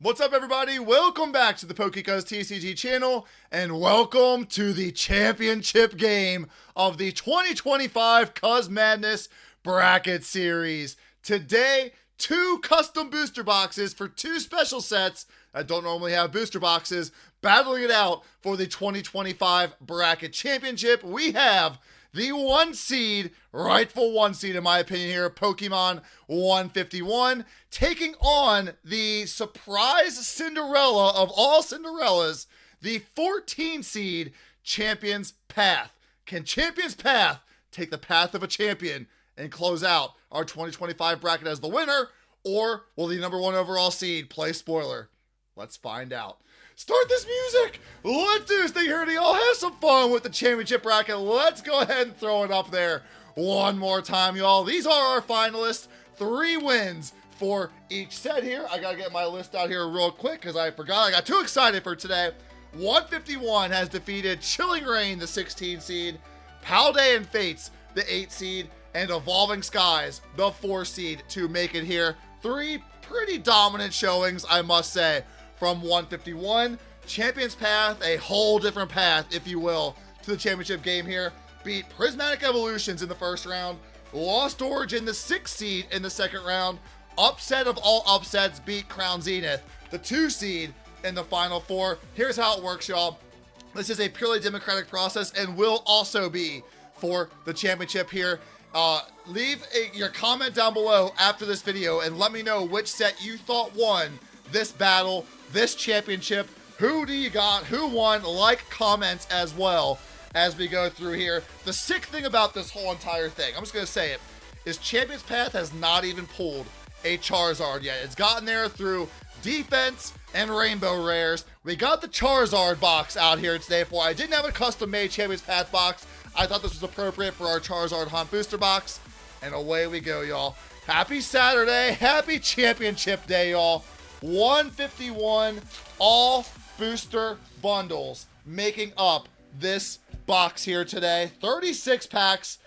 What's up, everybody? Welcome back to the PokeCuz TCG channel, and welcome to the championship game of the 2025 Cuz Madness Bracket Series. Today, 2 custom booster boxes for 2 special sets that don't normally have booster boxes, battling it out for the 2025 Bracket Championship. We have the 1 seed, rightful 1 seed in my opinion here, Pokemon 151, taking on the surprise Cinderella of all Cinderellas, the 14 seed, Champion's Path. Can Champion's Path take the path of a champion and close out our 2025 bracket as the winner, or will the number 1 overall seed play spoiler? Let's find out. Start this music. Let's do this thing here, and y'all have some fun with the championship bracket. Let's go ahead and throw it up there one more time, y'all. These are our finalists. 3 wins for each set here. I gotta get my list out here real quick because I forgot. I got too excited for today. 151 has defeated Chilling Reign, the 16 seed, Palday and Fates, the 8 seed, and Evolving Skies, the 4 seed, to make it here. 3 pretty dominant showings, I must say, from 151. Champion's Path, a whole different path, if you will, to the championship game here. Beat Prismatic Evolutions in the first round. Lost Origin, the 6 seed, in the second round. Upset of all upsets, beat Crown Zenith, the 2 seed, in the final 4. Here's how it works, y'all. This is a purely democratic process and will also be for the championship here. Leave your comment down below after this video and let me know which set you thought won this battle, this championship. Who do you got? Who won? Like, comments as well as we go through here. The sick thing about this whole entire thing, I'm just going to say it, is Champion's Path has not even pulled a Charizard yet. It's gotten there through defense and rainbow rares. We got the Charizard box out here today for. I didn't have a custom made Champion's Path box. I thought this was appropriate for our Charizard Hunt booster box. And away we go, y'all. Happy Saturday. Happy championship day, y'all. 151 all booster bundles making up this box here today. 36 packs,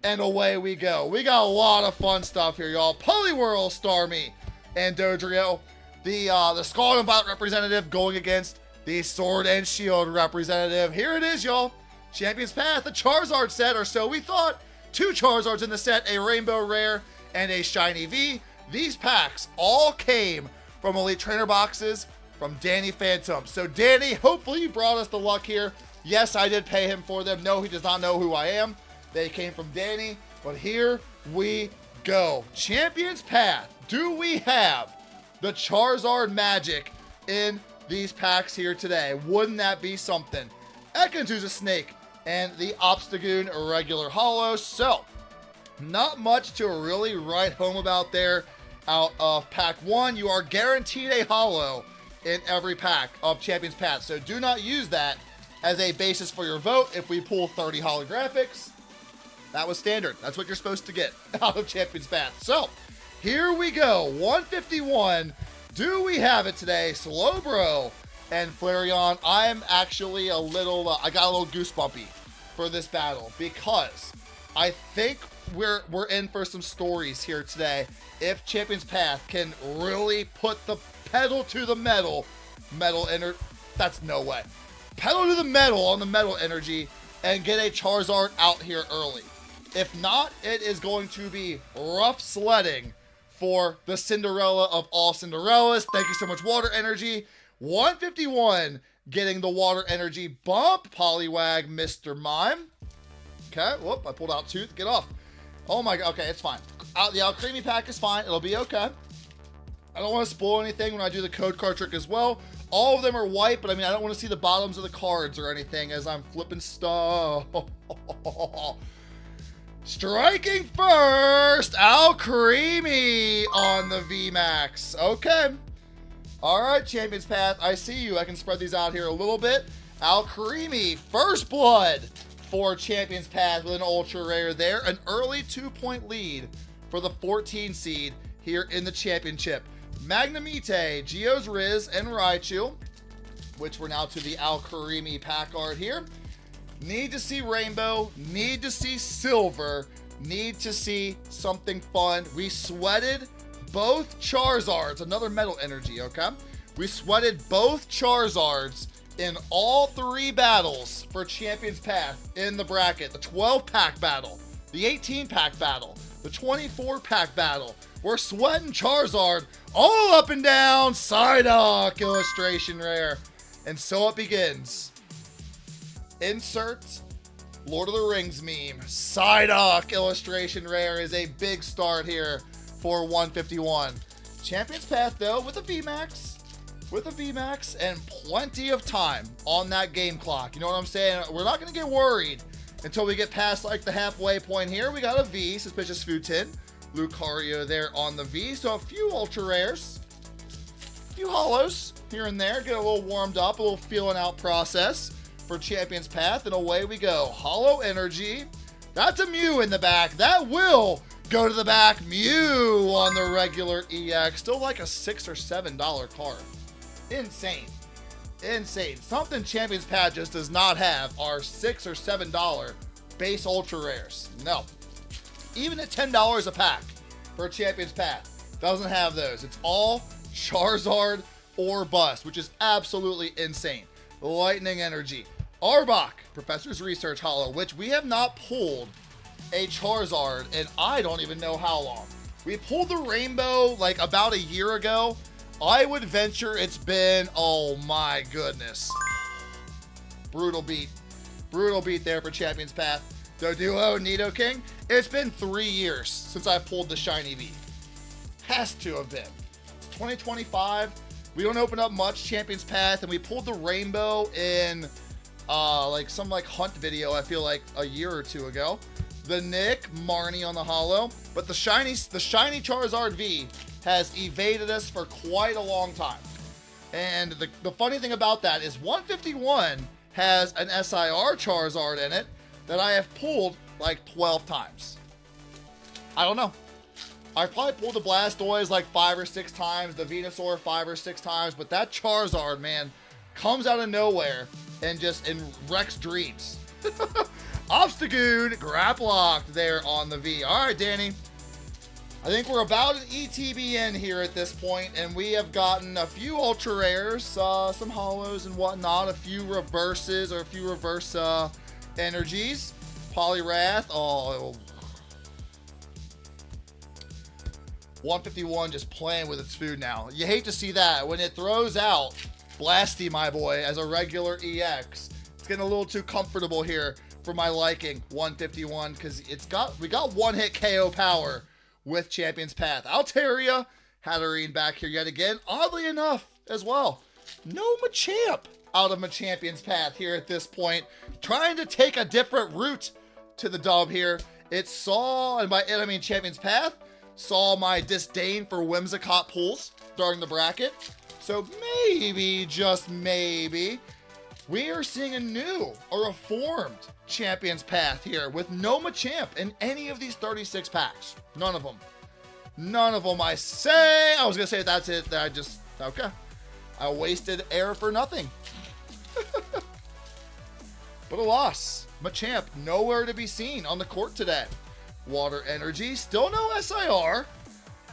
and away we go. We got a lot of fun stuff here, y'all. Poliwhirl, Starmie, and Dodrio. The Scarlet and Violet representative going against the Sword and Shield representative. Here it is, y'all. Champion's Path, the Charizard set, or so we thought. 2 Charizards in the set, a Rainbow Rare and a Shiny V. These packs all came from Elite Trainer boxes from Danny Phantom. So Danny, hopefully you brought us the luck here. Yes, I did pay him for them. No, he does not know who I am. They came from Danny, but here we go. Champion's Path. Do we have the Charizard magic in these packs here today? Wouldn't that be something? Ekantu's a snake, and the Obstagoon regular holo. So, not much to really write home about there out of pack 1. You are guaranteed a holo in every pack of Champion's Path. So do not use that as a basis for your vote. If we pull 30 holographics, that was standard. That's what you're supposed to get out of Champion's Path. So, here we go. 151. Do we have it today? Slowbro and Flareon. I'm actually a little, I got a little goosebumpy for this battle because I think we're in for some stories here today. If Champion's Path can really put the pedal to the metal, that's no way. Pedal to the metal on the metal energy and get a Charizard out here early. If not, it is going to be rough sledding for the Cinderella of all Cinderellas. Thank you so much, Water Energy. 151 getting the Water Energy bump. Poliwag, Mr. Mime. Okay, whoop, I pulled out Tooth. Get off. Oh my god, okay, it's fine. The Alcremie pack is fine. It'll be okay. I don't want to spoil anything when I do the code card trick as well. All of them are white, but I mean, I don't want to see the bottoms of the cards or anything as I'm flipping stuff. Striking first, Alcremie on the VMAX. Okay. All right, Champion's Path, I see you. I can spread these out here a little bit. Alcremie, First Blood for Champion's Path with an ultra rare there. An early 2-point lead for the 14 seed here in the championship. Magnemite, Geo's Riz, and Raichu, which we're now to the Alcremie pack art here. Need to see Rainbow, need to see Silver, need to see something fun. We sweated both Charizards, another metal energy, okay? We sweated both Charizards in all 3 battles for Champions Path in the bracket. The 12-pack battle, the 18-pack battle, the 24-pack battle. We're sweating Charizard all up and down. Psyduck illustration rare. And so it begins. Insert Lord of the Rings meme. Psyduck illustration rare is a big start here for 151. Champions Path, though, with a VMAX. With a VMAX and plenty of time on that game clock. You know what I'm saying? We're not going to get worried until we get past, like, the halfway point here. We got a V, Suspicious Food Tin. Lucario there on the V. So a few Ultra Rares. A few Holos here and there. Get a little warmed up, a little feeling out process for Champions Path, and away we go. Holo Energy. That's a Mew in the back. That will go to the back. Mew on the regular EX. Still like a $6 or $7 card. Insane. Insane. Something Champions Path just does not have are $6 or $7 base Ultra Rares. No. Even at $10 a pack for Champions Path, doesn't have those. It's all Charizard or bust, which is absolutely insane. Lightning Energy. Arbok, Professor's Research Holo, which we have not pulled a Charizard in I don't even know how long. We pulled the Rainbow like about a year ago. I would venture it's been, oh my goodness. Brutal beat. Brutal beat there for Champions Path. Doduo, Nidoking. It's been 3 years since I pulled the Shiny V. Has to have been. It's 2025. We don't open up much Champions Path, and we pulled the Rainbow in like some hunt video, I feel like a year or 2 ago. The Nick, Marnie on the holo, but the shiny Charizard V has evaded us for quite a long time. And the funny thing about that is 151 has an SIR Charizard in it that I have pulled like 12 times. I don't know. I've probably pulled the Blastoise like 5 or 6 times, the Venusaur 5 or 6 times, but that Charizard, man, comes out of nowhere and just wrecks dreams. Obstagoon, Graplock there on the V. All right, Danny. I think we're about an ETBN here at this point, and we have gotten a few Ultra Rares, some Holos and whatnot, a few reverses or a few reverse energies. Poliwrath, oh, 151 just playing with its food now. You hate to see that. When it throws out Blasty, my boy, as a regular EX, it's getting a little too comfortable here for my liking, 151, because we got one-hit KO power with Champions Path. Altaria, Hatterene back here yet again. Oddly enough, as well, no Machamp out of my Champions Path here at this point. Trying to take a different route to the dub here. It saw, and by it I mean Champions Path, saw my disdain for Whimsicott pulls during the bracket. So maybe, just maybe, we are seeing a new or reformed Champions Path here with no Machamp in any of these 36 packs. None of them. None of them, I say. I was going to say that's it. Okay. I wasted air for nothing. But a loss. Machamp nowhere to be seen on the court today. Water Energy, still no SIR.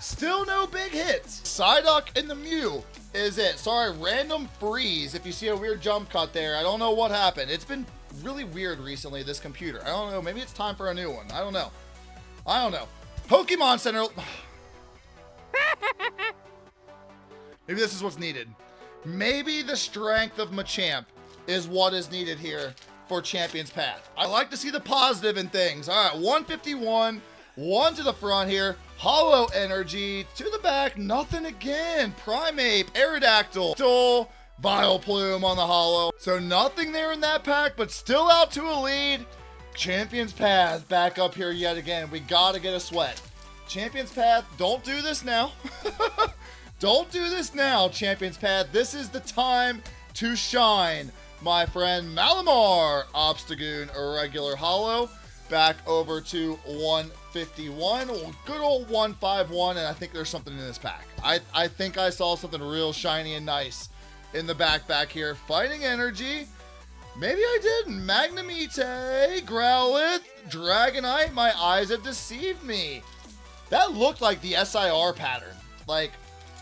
Still no big hits. Psyduck and the Mew is it. Sorry, random freeze. If you see a weird jump cut there, I don't know what happened. It's been really weird recently, this computer. I don't know. Maybe it's time for a new one. I don't know. Pokemon Center. Maybe this is what's needed. Maybe the strength of Machamp is what is needed here for Champions Path. I like to see the positive in things. All right, 151, 1 to the front here. Holo Energy to the back, nothing again. Primeape, Aerodactyl, Vileplume on the holo. So nothing there in that pack, but still out to a lead. Champions Path back up here yet again. We gotta get a sweat. Champions Path, don't do this now. Don't do this now, Champions Path. This is the time to shine, my friend. Malamar, Obstagoon, Irregular Holo. Back over to 151. Good old 151, and I think there's something in this pack. I think I saw something real shiny and nice in the back here. Fighting Energy. Maybe I didn't. Magnemite, Growlithe, Dragonite. My eyes have deceived me. That looked like the SIR pattern. Like,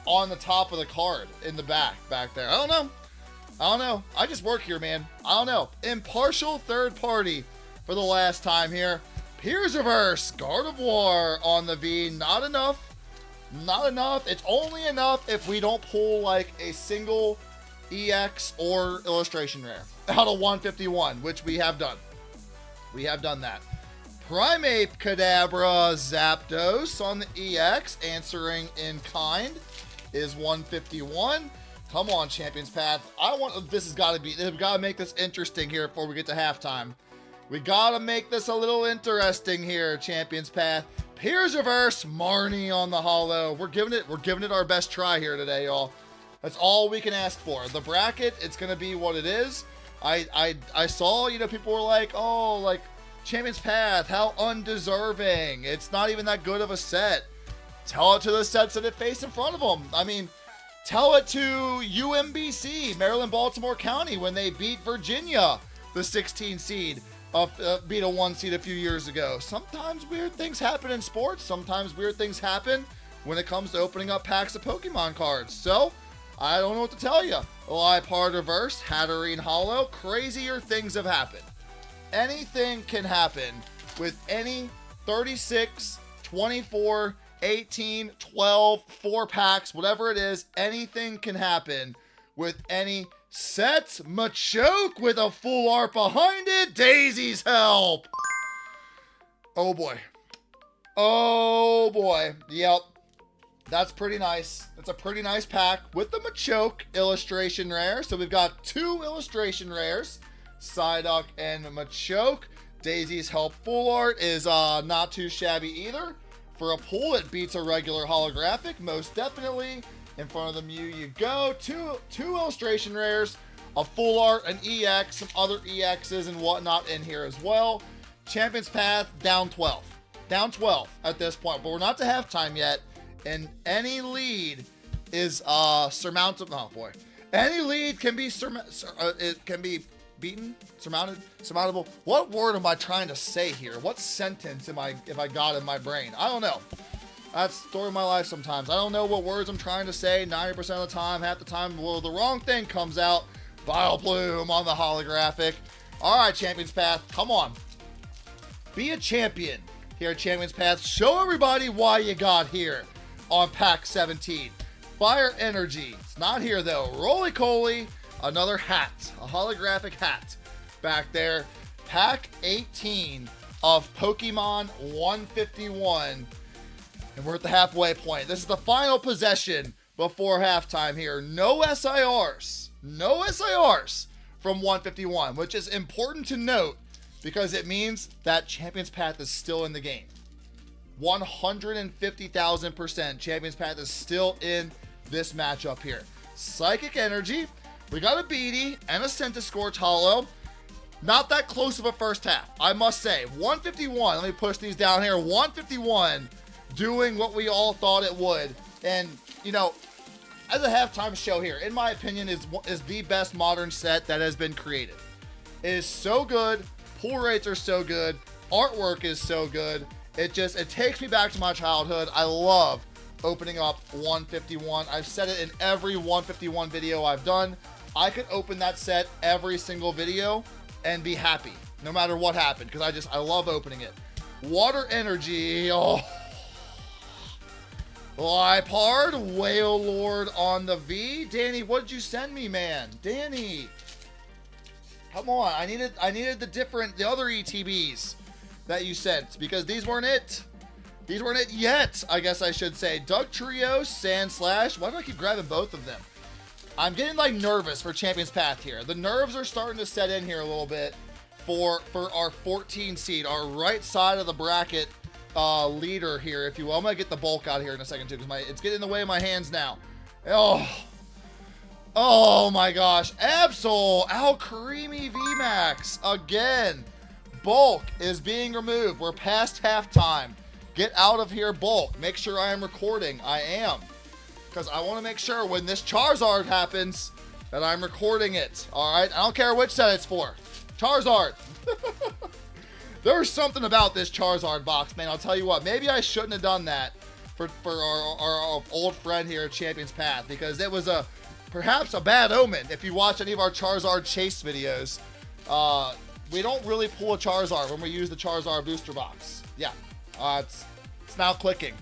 on the top of the card in the back there. I don't know. I just work here, man. I don't know. Impartial third party for the last time here. Piers Reverse, Gardevoir on the V. Not enough. Not enough. It's only enough if we don't pull like a single EX or illustration rare out of 151, which we have done. We have done that. Primeape, Kadabra, Zapdos on the EX, answering in kind, is 151. Come on, Champions Path. This has got to make this interesting here before we get to halftime. We got to make this a little interesting here, Champions Path. Piers Reverse, Marnie on the holo. We're giving it our best try here today, y'all. That's all we can ask for. The bracket, it's going to be what it is. I saw, people were like, oh, like, Champions Path, how undeserving. It's not even that good of a set. Tell it to the sets that it faced in front of them. I mean, tell it to UMBC, Maryland-Baltimore County, when they beat Virginia, the 16 seed, beat a 1 seed a few years ago. Sometimes weird things happen in sports. Sometimes weird things happen when it comes to opening up packs of Pokemon cards. So, I don't know what to tell you. Liepard Reverse, Hatterene Holo, crazier things have happened. Anything can happen with any 36, 24, 18, 12, 4 packs, whatever it is. Anything can happen with any sets. Machoke with a full art behind it. Daisy's help. Oh boy. Oh boy. Yep. That's pretty nice. That's a pretty nice pack with the Machoke illustration rare. So we've got 2 illustration rares. Psyduck and Machoke. Daisy's help full art is not too shabby either. For a pull, it beats a regular holographic, most definitely. In front of the Mew you go. Two illustration rares, a full art, an EX, some other EXs and whatnot in here as well. Champions Path down 12. Down 12 at this point, but we're not to halftime yet. And any lead is surmountable. Oh boy. Any lead can be beaten, surmountable. What word am I trying to say here? What sentence if I got in my brain? I don't know. That's the story of my life sometimes. I don't know what words I'm trying to say 90% of the time. Half the time, well, the wrong thing comes out. Vileplume on the holographic. All right, Champions Path, come on. Be a champion here at Champions Path. Show everybody why you got here on Pack 17. Fire Energy. It's not here, though. Roly-Coly. Another hat, a holographic hat back there. Pack 18 of Pokemon 151. And we're at the halfway point. This is the final possession before halftime here. No SIRs. No SIRs from 151, which is important to note because it means that Champions Path is still in the game. 150,000% Champions Path is still in this matchup here. Psychic Energy. We got a Beatty and a Centiskorch holo. Not that close of a first half, I must say. 151, let me push these down here. 151 doing what we all thought it would. And, as a halftime show here, in my opinion, is the best modern set that has been created. It is so good. Pull rates are so good. Artwork is so good. It takes me back to my childhood. I love opening up 151. I've said it in every 151 video I've done. I could open that set every single video and be happy, no matter what happened, because I love opening it. Water Energy, oh. Liepard, Whale Lord on the V. Danny, what did you send me, man? Danny, come on, I needed the other ETBs that you sent, because these weren't it. These weren't it yet, I guess I should say. Doug Trio, Sandslash. Why do I keep grabbing both of them? I'm getting nervous for Champions Path here. The nerves are starting to set in here a little bit for our 14 seed, our right side of the bracket leader here, if you will. I'm gonna get the bulk out here in a second too, because it's getting in the way of my hands now. Oh my gosh. Absol, Alcremie VMAX again. Bulk is being removed. We're past halftime. Get out of here, Bulk. Make sure I am recording. I am. Because I want to make sure when this Charizard happens that I'm recording it. Alright? I don't care which set it's for. Charizard. There's something about this Charizard box, man. I'll tell you what. Maybe I shouldn't have done that. for our old friend here, Champion's Path, because it was perhaps a bad omen. If you watch any of our Charizard chase videos, we don't really pull a Charizard when we use the Charizard booster box. Yeah, it's now clicking.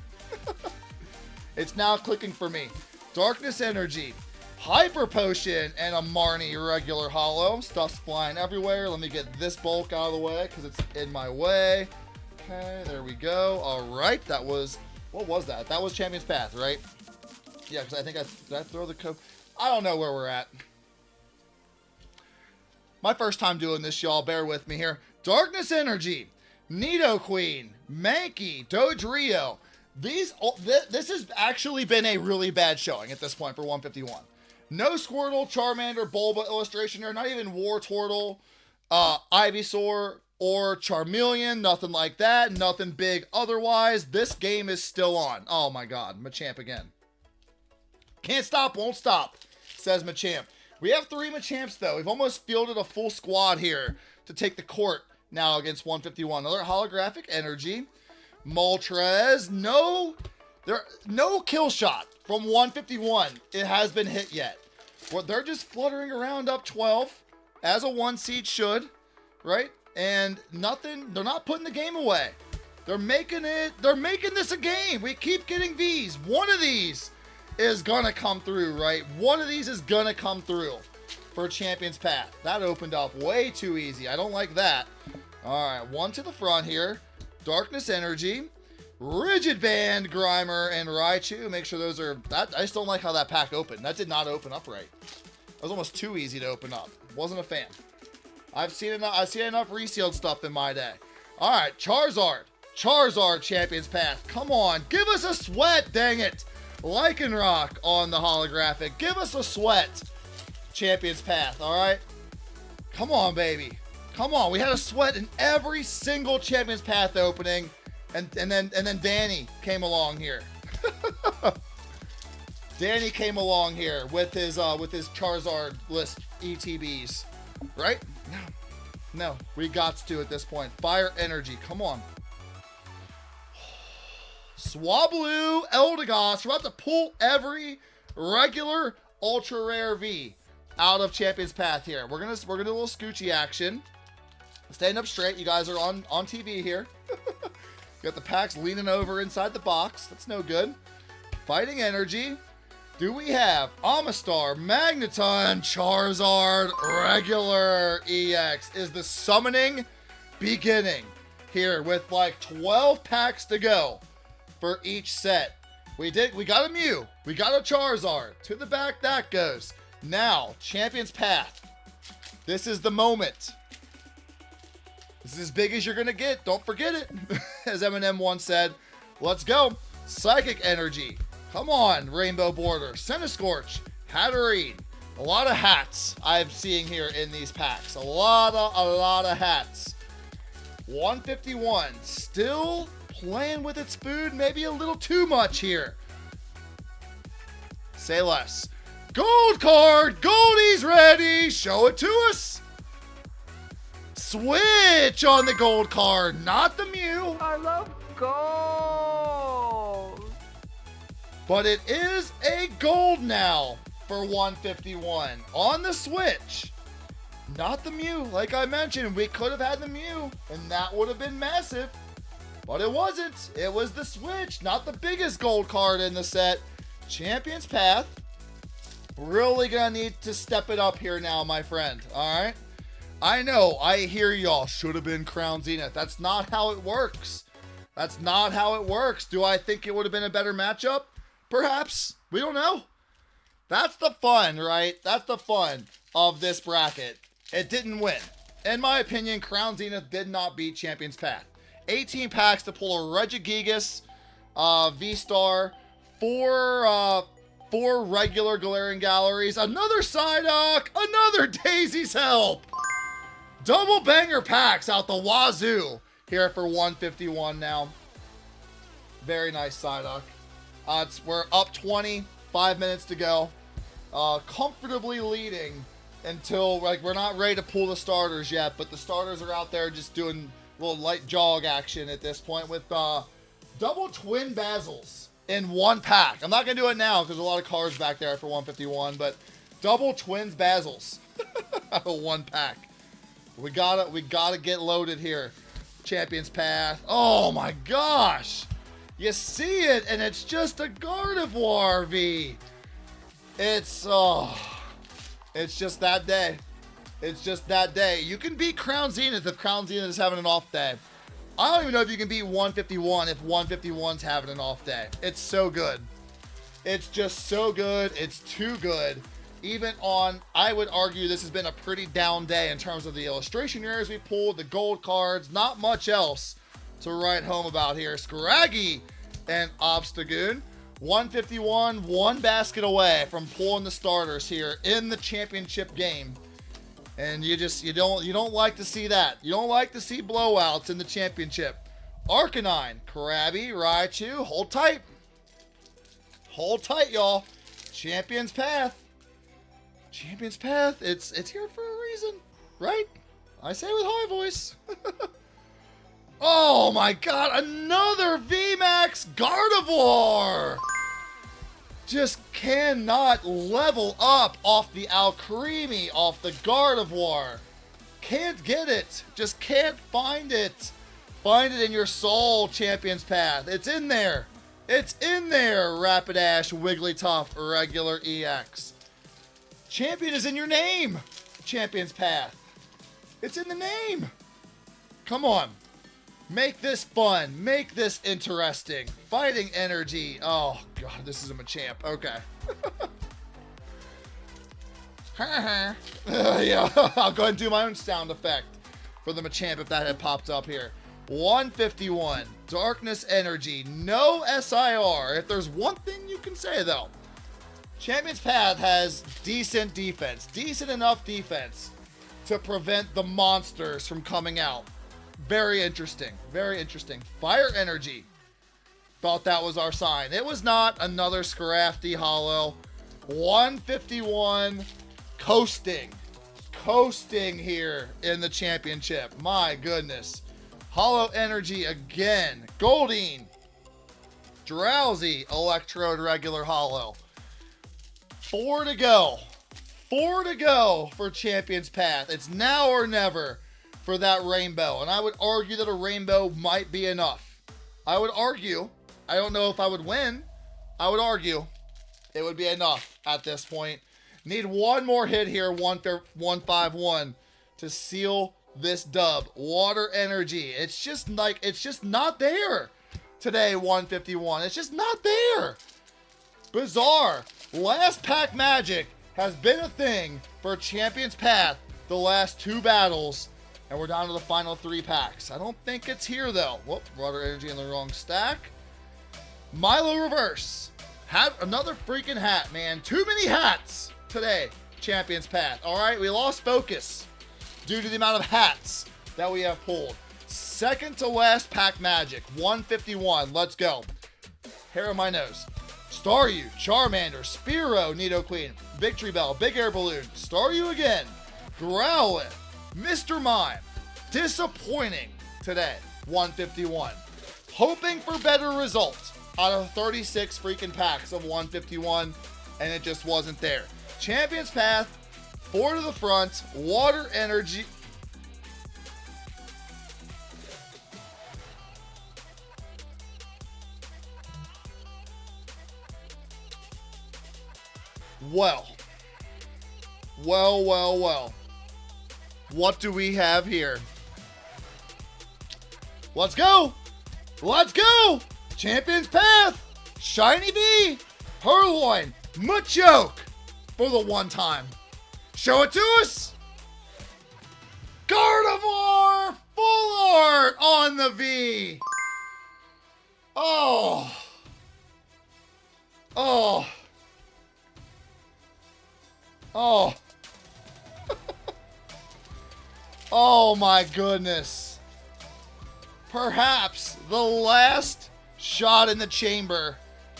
It's now clicking for me. Darkness Energy, Hyper Potion, and a Marnie regular holo. Stuff's flying everywhere. Let me get this bulk out of the way because it's in my way. Okay, there we go. All right, that was, what was that? That was Champion's Path, right? Yeah, because I think did I throw the code? I don't know where we're at. My first time doing this, y'all. Bear with me here. Darkness Energy, Nidoqueen, Mankey, Dodrio. This has actually been a really bad showing at this point for 151. No Squirtle, Charmander, Bulba illustration here. Not even Wartortle, Ivysaur, or Charmeleon. Nothing like that. Nothing big otherwise. This game is still on. Oh my god. Machamp again. Can't stop, won't stop, says Machamp. We have 3 Machamps, though. We've almost fielded a full squad here to take the court now against 151. Another holographic energy. Moltres. No kill shot from 151. It has been hit yet. Well, they're just fluttering around up 12, as a 1 seed should, right? And nothing, they're not putting the game away. They're making this a game. We keep getting these. One of these is gonna come through, right? One of these is gonna come through for Champion's Path. That opened up way too easy. I don't like that. All right, 1 to the front here. Darkness Energy, Rigid Band, Grimer, and Raichu. Make sure those are, that, I just don't like how that pack opened. That did not open up right. That was almost too easy to open up. Wasn't a fan. I've seen enough resealed stuff in my day. All right, Charizard Champion's Path. Come on, give us a sweat, dang it. Lycanroc on the holographic. Give us a sweat. Champion's Path, all right? Come on, baby. Come on. We had a sweat in every single Champion's Path opening. And then Danny came along here. Danny came along here with his Charizard list ETBs. Right? No. We got to at this point. Fire Energy. Come on. Swablu, Eldegoss. We're about to pull every regular ultra rare V out of Champion's Path here. We're gonna do a little Scoochie action. Stand up straight. You guys are on TV here. Got the packs leaning over inside the box. That's no good. Fighting Energy. Do we have Amistar, Magneton, Charizard, regular EX? Is the summoning beginning here with like 12 packs to go for each set? We got a Mew. We got a Charizard. To the back that goes. Now, Champion's Path. This is the moment. This is as big as you're going to get. Don't forget it. As Eminem once said. Let's go. Psychic Energy. Come on, Rainbow Border. Centiskorch. Hatterene. A lot of hats I'm seeing here in these packs. A lot of hats. 151. Still playing with its food. Maybe a little too much here. Say less. Gold card. Goldie's ready. Show it to us. Switch on the gold card, not the Mew. I love gold. But it is a gold now for 151 on the Switch. Not the Mew. Like I mentioned, we could have had the Mew, and that would have been massive. But it wasn't. It was the Switch, not the biggest gold card in the set. Champion's Path. Really gonna need to step it up here now, my friend. All right? I know, I hear y'all. Should have been Crown Zenith. That's not how it works. That's not how it works. Do I think it would have been a better matchup? Perhaps. We don't know. That's the fun, right? That's the fun of this bracket. It didn't win. In my opinion, Crown Zenith did not beat Champion's Path. 18 packs to pull a Regigigas, V-Star, 4 regular Galarian Galleries, another Psyduck, another Daisy's Help. Double banger packs out the wazoo here for 151 now. Very nice Psyduck. We're up 20, 5 minutes to go. Comfortably leading until, like, we're not ready to pull the starters yet, but the starters are out there just doing a little light jog action at this point with double twin Basils in one pack. I'm not going to do it now because there's a lot of cards back there for 151, but double twins Basils out of one pack. We gotta get loaded here. Champions Path. Oh my gosh. You see it, and it's just a Gardevoir V. It's just that day. It's just that day. You can beat Crown Zenith if Crown Zenith is having an off day. I don't even know if you can beat 151 if 151's having an off day. It's so good. It's just so good. It's too good. Even on, I would argue this has been a pretty down day in terms of the illustration areas we pulled, the gold cards, not much else to write home about here. Scraggy and Obstagoon. 151, one basket away from pulling the starters here in the championship game. And you don't like to see that. You don't like to see blowouts in the championship. Arcanine, Krabby, Raichu, hold tight. Hold tight, y'all. Champions Path. Champions Path. It's here for a reason, right? I say with high voice. Oh my god, another VMAX Gardevoir! Just cannot level up off the Alcremie, off the Gardevoir. Can't get it. Just can't find it. Find it in your soul, Champions Path. It's in there. It's in there, Rapidash, Wigglytuff, Regular EX. Champion is in your name, Champions Path. It's in the name. Come on. Make this fun. Make this interesting. Fighting energy. Oh, God, this is a Machamp. Okay. Yeah, I'll go ahead and do my own sound effect for the Machamp if that had popped up here. 151. Darkness energy. No SIR. If there's one thing you can say, though, Champion's Path has decent defense. Decent enough defense to prevent the monsters from coming out. Very interesting. Very interesting. Fire energy. Thought that was our sign. It was not. Another Scrafty Hollow. 151. Coasting. Coasting here in the championship. My goodness. Hollow energy again. Goldeen. Drowsy. Electrode regular hollow. 4 to go. 4 to go for Champion's Path. It's now or never for that rainbow. And I would argue that a rainbow might be enough. I would argue. I don't know if I would win. I would argue it would be enough at this point. Need one more hit here, 151, to seal this dub. Water energy. It's just not there today, 151. It's just not there. Bizarre. Last pack magic has been a thing for Champion's Path the last 2 battles. And we're down to the final 3 packs. I don't think it's here, though. Whoop, water energy in the wrong stack. Milo Reverse. Have another freaking hat, man. Too many hats today, Champion's Path. All right, we lost focus due to the amount of hats that we have pulled. Second to last pack magic. 151. Let's go. Hair on my nose. Staryu, Charmander, Spearow, Nidoqueen, Victory Bell, Big Air Balloon, Staryu again, Growlithe, Mr. Mime. Disappointing today, 151. Hoping for better results out of 36 freaking packs of 151, and it just wasn't there. Champion's Path, 4 to the front, water energy. Well. What do we have here? Let's go! Let's go! Champion's Path! Shiny V! Purloin! Machoke! For the one time. Show it to us! Gardevoir! Full art on the V! Oh! Oh! Oh. Oh my goodness. Perhaps the last shot in the chamber.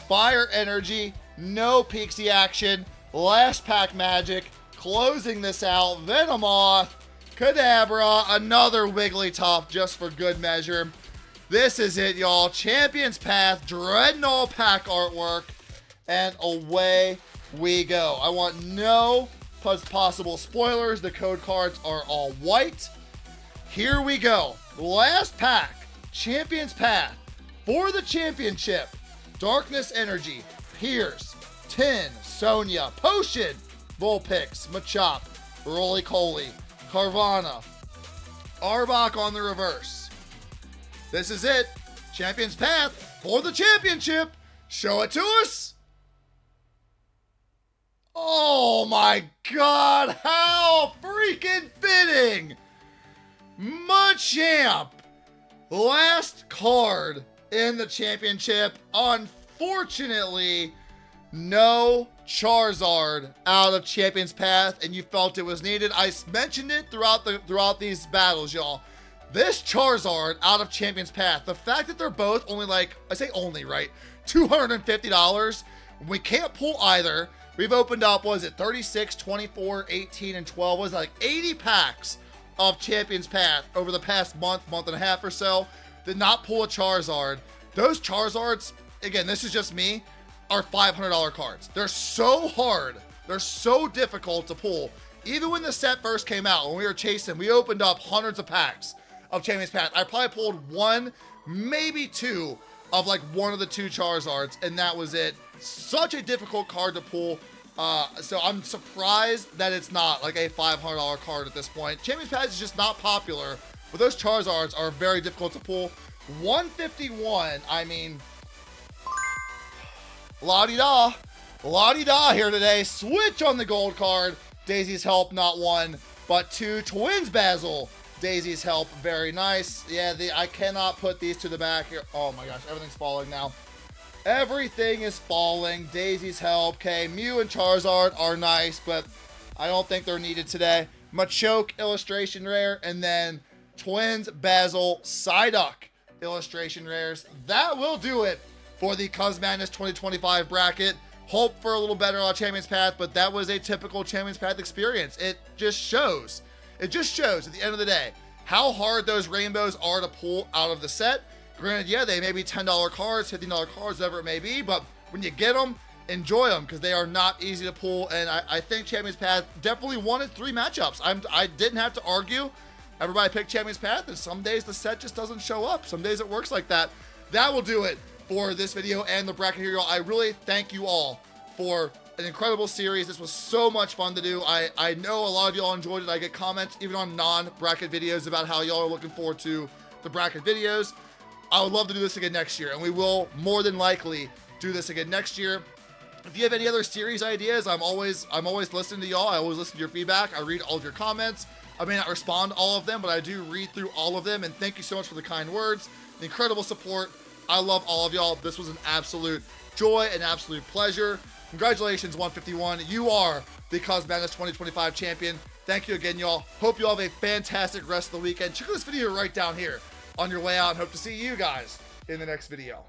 Fire energy, no Pixie action, last pack magic, closing this out. Venomoth, Kadabra, another Wigglytuff just for good measure. This is it, y'all. Champions Path, Dreadnought pack artwork, and away we go. I want no possible spoilers. The code cards are all white. Here we go. Last pack, Champions Path for the championship. Darkness Energy, Pierce, Tin, Sonya, Potion, Vulpix, Machop, Roly-Coly, Carvana, Arbok on the reverse. This is it. Champions Path for the championship. Show it to us. Oh my God, how freaking fitting. Machamp. Last card in the championship. Unfortunately, no Charizard out of Champions Path, and you felt it was needed. I mentioned it throughout these battles, y'all. This Charizard out of Champions Path, the fact that they're both only, like, I say only, right? $250. We can't pull either. We've opened up, what is it, 36, 24, 18, and 12. Was it like 80 packs of Champions Path over the past month and a half or so. Did not pull a Charizard. Those Charizards, again, this is just me, are $500 cards. They're so hard. They're so difficult to pull. Even when the set first came out, when we were chasing, we opened up hundreds of packs of Champions Path. I probably pulled one, maybe two, of like one of the two Charizards, and that was it. Such a difficult card to pull. So I'm surprised that it's not like a $500 card at this point. Champions Path is just not popular, but those Charizards are very difficult to pull. 151, I mean, la-di-da. La-di-da here today. Switch on the gold card. Daisy's Help, not one, but two. Twins Basil. Daisy's Help, very nice. Yeah, I cannot put these to the back here. Oh my gosh, everything's falling now. Everything is falling. Daisy's Help. Okay, Mew and Charizard are nice, but I don't think they're needed today. Machoke illustration rare, and then Twins Basil Psyduck illustration rares. That will do it for the Cuz Madness 2025 bracket. Hope for a little better on Champions Path, but that was a typical Champions Path experience. It just shows. It just shows at the end of the day how hard those rainbows are to pull out of the set. Granted, yeah, they may be $10 cards, $15 cards, whatever it may be, but when you get them, enjoy them because they are not easy to pull. And I think Champions Path definitely wanted 3 matchups. I didn't have to argue. Everybody picked Champions Path, and some days the set just doesn't show up. Some days it works like that. That will do it for this video and the bracket here, y'all. I really thank you all for an incredible series. This was so much fun to do. I know a lot of y'all enjoyed it. I get comments even on non-bracket videos about how y'all are looking forward to the bracket videos. I would love to do this again next year, and we will more than likely do this again next year. If you have any other series ideas, I'm always listening to y'all. I always listen to your feedback. I read all of your comments. I may not respond to all of them, but I do read through all of them, and thank you so much for the kind words, the incredible support. I love all of y'all. This was an absolute joy and absolute pleasure. Congratulations, 151. You are the Cuz Madness 2025 champion. Thank you again, y'all. Hope you all have a fantastic rest of the weekend. Check out this video right down here on your way out, and hope to see you guys in the next video.